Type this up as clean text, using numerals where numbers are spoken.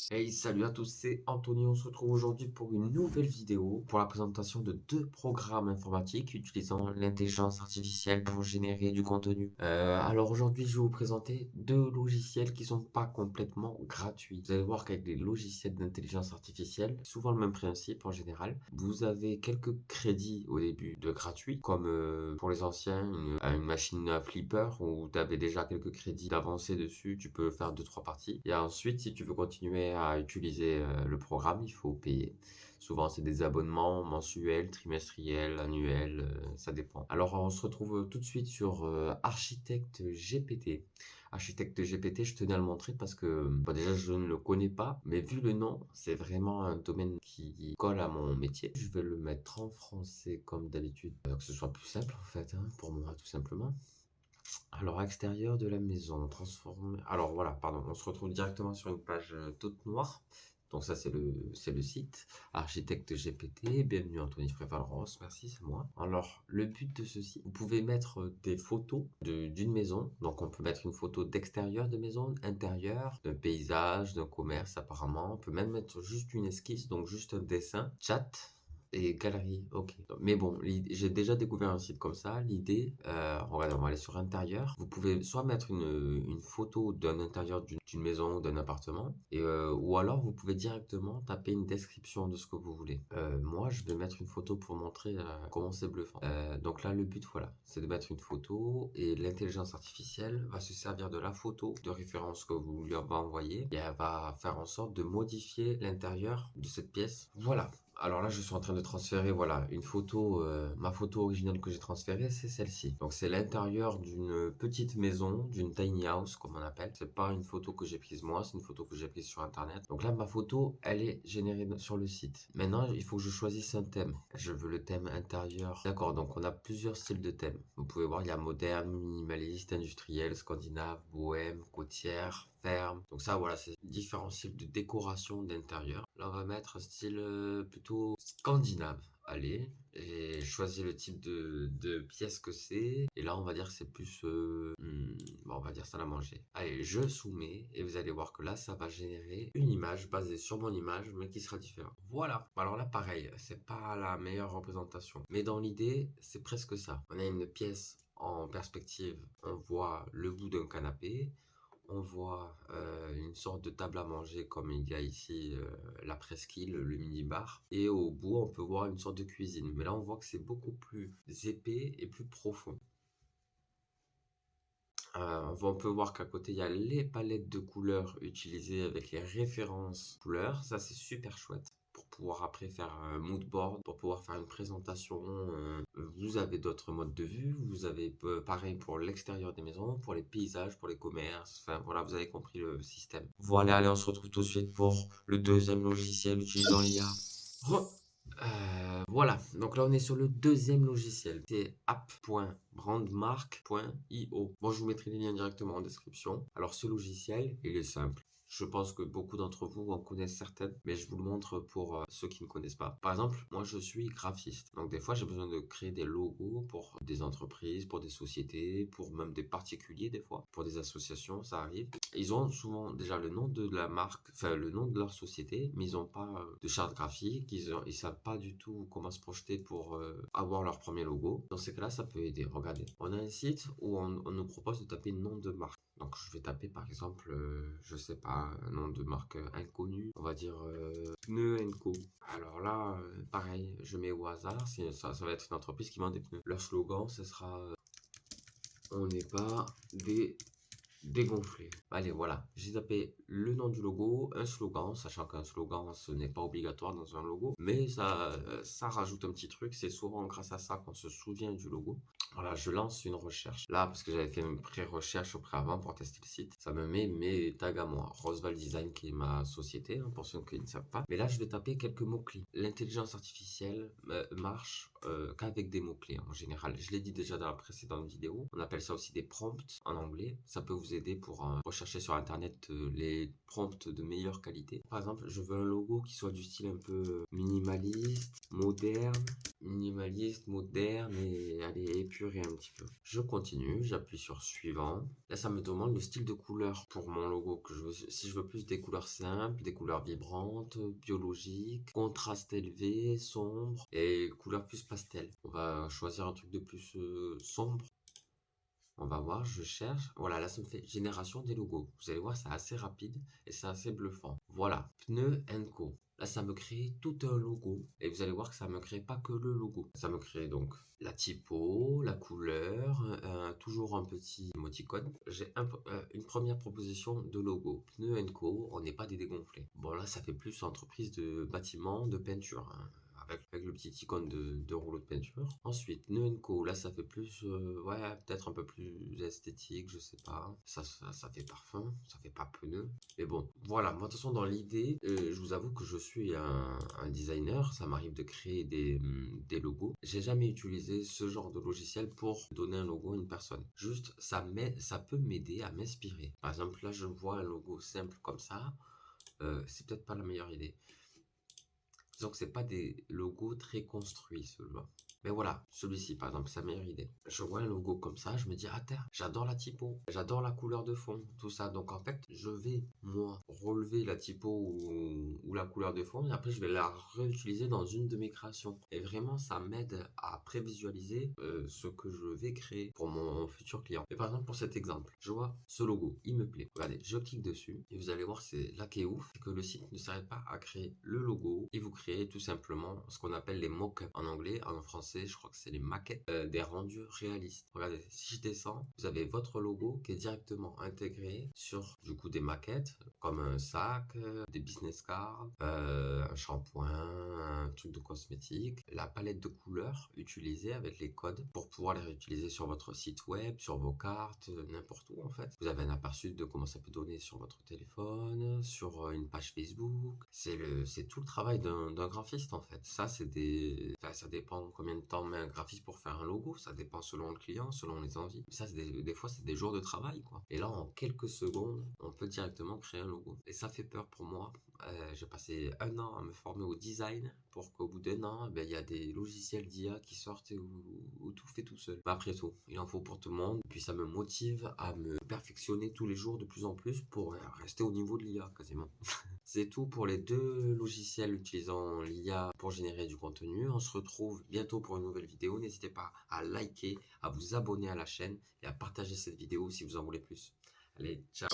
Hey, salut à tous, c'est Anthony. On se retrouve aujourd'hui pour une nouvelle vidéo pour la présentation de deux programmes informatiques utilisant l'intelligence artificielle pour générer du contenu. Alors aujourd'hui, je vais vous présenter deux logiciels qui sont pas complètement gratuits. Vous allez voir qu'avec les logiciels d'intelligence artificielle, souvent le même principe en général. Vous avez quelques crédits au début de gratuits, comme pour les anciens, une machine à flipper où tu avais déjà quelques crédits d'avancée dessus. Tu peux faire deux trois parties. Et ensuite, si tu veux continuer à utiliser le programme, il faut payer. Souvent, c'est des abonnements mensuels, trimestriels, annuels, ça dépend. Alors, on se retrouve tout de suite sur Architecte GPT. Architecte GPT, je tenais à le montrer parce que déjà, je ne le connais pas, mais vu le nom, c'est vraiment un domaine qui colle à mon métier. Je vais le mettre en français comme d'habitude, que ce soit plus simple en fait, hein, pour moi tout simplement. Alors, extérieur de la maison, transformer. Alors voilà, pardon, on se retrouve directement sur une page toute noire. Donc ça, c'est le site. Architecte GPT, bienvenue Anthony Fréval-Ross, merci, c'est moi. Alors, le but de ceci, vous pouvez mettre des photos d'une maison. Donc on peut mettre une photo d'extérieur de maison, intérieur, d'un paysage, d'un commerce apparemment. On peut même mettre juste une esquisse, donc juste un dessin. Chat, et galerie, ok. Mais bon, j'ai déjà découvert un site comme ça. L'idée, regardez, on va aller sur intérieur. Vous pouvez soit mettre une photo d'un intérieur d'une maison ou d'un appartement, ou alors vous pouvez directement taper une description de ce que vous voulez. Moi, je vais mettre une photo pour montrer comment c'est bluffant. Donc là, le but, voilà, c'est de mettre une photo et l'intelligence artificielle va se servir de la photo de référence que vous lui avez envoyée et elle va faire en sorte de modifier l'intérieur de cette pièce. Voilà. Alors là, je suis en train de transférer, voilà, une photo, ma photo originale que j'ai transférée, c'est celle-ci. Donc c'est l'intérieur d'une petite maison, d'une tiny house, comme on appelle. C'est pas une photo que j'ai prise moi, c'est une photo que j'ai prise sur Internet. Donc là, ma photo, elle est générée sur le site. Maintenant, il faut que je choisisse un thème. Je veux le thème intérieur. D'accord, donc on a plusieurs styles de thèmes. Vous pouvez voir, il y a moderne, minimaliste, industriel, scandinave, bohème, côtière, ferme. Donc ça, voilà, c'est différents styles de décoration d'intérieur. Là, on va mettre un style plutôt scandinave. Allez, et choisir le type de pièce que c'est. Et là, on va dire que c'est plus... bon, on va dire ça à manger. Allez, je soumets et vous allez voir que là, ça va générer une image basée sur mon image, mais qui sera différente. Voilà. Alors là, pareil, c'est pas la meilleure représentation. Mais dans l'idée, c'est presque ça. On a une pièce en perspective. On voit le bout d'un canapé. On voit une sorte de table à manger comme il y a ici la presqu'île, le minibar. Et au bout, on peut voir une sorte de cuisine. Mais là, on voit que c'est beaucoup plus épais et plus profond. On peut voir qu'à côté, il y a les palettes de couleurs utilisées avec les références couleurs. Ça, c'est super chouette pour pouvoir après faire un mood board, pour pouvoir faire une présentation. Vous avez d'autres modes de vue. Vous avez pareil pour l'extérieur des maisons, pour les paysages, pour les commerces. Enfin, voilà, vous avez compris le système. Voilà, allez, on se retrouve tout de suite pour le deuxième logiciel utilisant l'IA. Voilà, donc là on est sur le deuxième logiciel, c'est app.brandmark.io. Bon, je vous mettrai les liens directement en description. Alors ce logiciel, il est simple. Je pense que beaucoup d'entre vous en connaissent certaines, mais je vous le montre pour ceux qui ne connaissent pas. Par exemple, moi je suis graphiste, donc des fois j'ai besoin de créer des logos pour des entreprises, pour des sociétés, pour même des particuliers des fois, pour des associations, ça arrive. Ils ont souvent déjà le nom de la marque, enfin le nom de leur société, mais ils n'ont pas de charte graphique, ils savent pas du tout comment se projeter pour avoir leur premier logo. Dans ces cas-là, ça peut aider. Regardez, on a un site où on nous propose de taper nom de marque. Donc je vais taper par exemple, je sais pas, un nom de marque inconnu, on va dire Pneu Co. Alors là, pareil, je mets au hasard, ça va être une entreprise qui vend des pneus. Leur slogan, ce sera on n'est pas des dégonflé. Allez, voilà. J'ai tapé le nom du logo, un slogan, sachant qu'un slogan, ce n'est pas obligatoire dans un logo, mais ça rajoute un petit truc. C'est souvent grâce à ça qu'on se souvient du logo. Voilà, je lance une recherche. Là, parce que j'avais fait une pré-recherche auparavant pour tester le site, ça me met mes tags à moi. Roseval Design, qui est ma société, hein, pour ceux qui ne savent pas. Mais là, je vais taper quelques mots-clés. L'intelligence artificielle marche qu'avec des mots-clés en général. Je l'ai dit déjà dans la précédente vidéo. On appelle ça aussi des prompts en anglais. Ça peut vous aider pour rechercher sur Internet les prompts de meilleure qualité. Par exemple, je veux un logo qui soit du style un peu minimaliste, moderne et allez, épurer un petit peu. Je continue, j'appuie sur suivant. Là, ça me demande le style de couleur pour mon logo. Si je veux plus des couleurs simples, des couleurs vibrantes, biologiques, contraste élevé, sombre et couleurs plus pastel. On va choisir un truc de plus sombre. On va voir, je cherche. Voilà, là, ça me fait génération des logos. Vous allez voir, c'est assez rapide et c'est assez bluffant. Voilà, Pneu Co. Là, ça me crée tout un logo. Et vous allez voir que ça me crée pas que le logo. Ça me crée donc la typo, la couleur, toujours un petit émoticône. J'ai une première proposition de logo. Pneu Co. On n'est pas des dégonflés. Bon, là, ça fait plus entreprise de bâtiment, de peinture, hein, avec le petit icône de rouleau de peinture. Ensuite, Pneu Co. Là, ça fait plus, ouais, peut-être un peu plus esthétique, je sais pas. Ça fait parfum, ça fait pas pneu. Mais bon, voilà, moi de toute façon dans l'idée, je vous avoue que je suis un designer, ça m'arrive de créer des logos. J'ai jamais utilisé ce genre de logiciel pour donner un logo à une personne. Juste, ça peut m'aider à m'inspirer. Par exemple, là je vois un logo simple comme ça, c'est peut-être pas la meilleure idée. Disons que c'est pas des logos très construits, ceux-là. Mais voilà, celui-ci, par exemple, c'est la meilleure idée. Je vois un logo comme ça, je me dis, ah tiens, j'adore la typo, j'adore la couleur de fond, tout ça. Donc en fait, je vais, moi, relever la typo ou la couleur de fond et après, je vais la réutiliser dans une de mes créations. Et vraiment, ça m'aide à prévisualiser ce que je vais créer pour mon futur client. Et par exemple, pour cet exemple, je vois ce logo, il me plaît. Regardez, je clique dessus et vous allez voir, c'est là qui est ouf, c'est que le site ne s'arrête pas à créer le logo et vous créez tout simplement ce qu'on appelle les mock-ups en anglais, en français, je crois que c'est les maquettes, des rendus réalistes. Regardez, si je descends, vous avez votre logo qui est directement intégré sur du coup des maquettes comme un sac, des business cards, un shampoing, un truc de cosmétique, la palette de couleurs utilisée avec les codes pour pouvoir les réutiliser sur votre site web, sur vos cartes, n'importe où en fait. Vous avez un aperçu de comment ça peut donner sur votre téléphone, sur une page Facebook. C'est tout le travail d'un graphiste en fait. Ça, ça dépend combien de temps met un graphiste pour faire un logo. Ça dépend selon le client, selon les envies. Ça, des fois, c'est des jours de travail quoi. Et là, en quelques secondes, on peut directement créer un logo. Et ça fait peur pour moi. J'ai passé un an à me former au design pour qu'au bout d'un an, il y a des logiciels d'IA qui sortent et où tout fait tout seul. Mais après tout, il en faut pour tout le monde. Puis ça me motive à me perfectionner tous les jours de plus en plus pour rester au niveau de l'IA quasiment. C'est tout pour les deux logiciels utilisant l'IA pour générer du contenu. On se retrouve bientôt pour une nouvelle vidéo. N'hésitez pas à liker, à vous abonner à la chaîne et à partager cette vidéo si vous en voulez plus. Allez, ciao!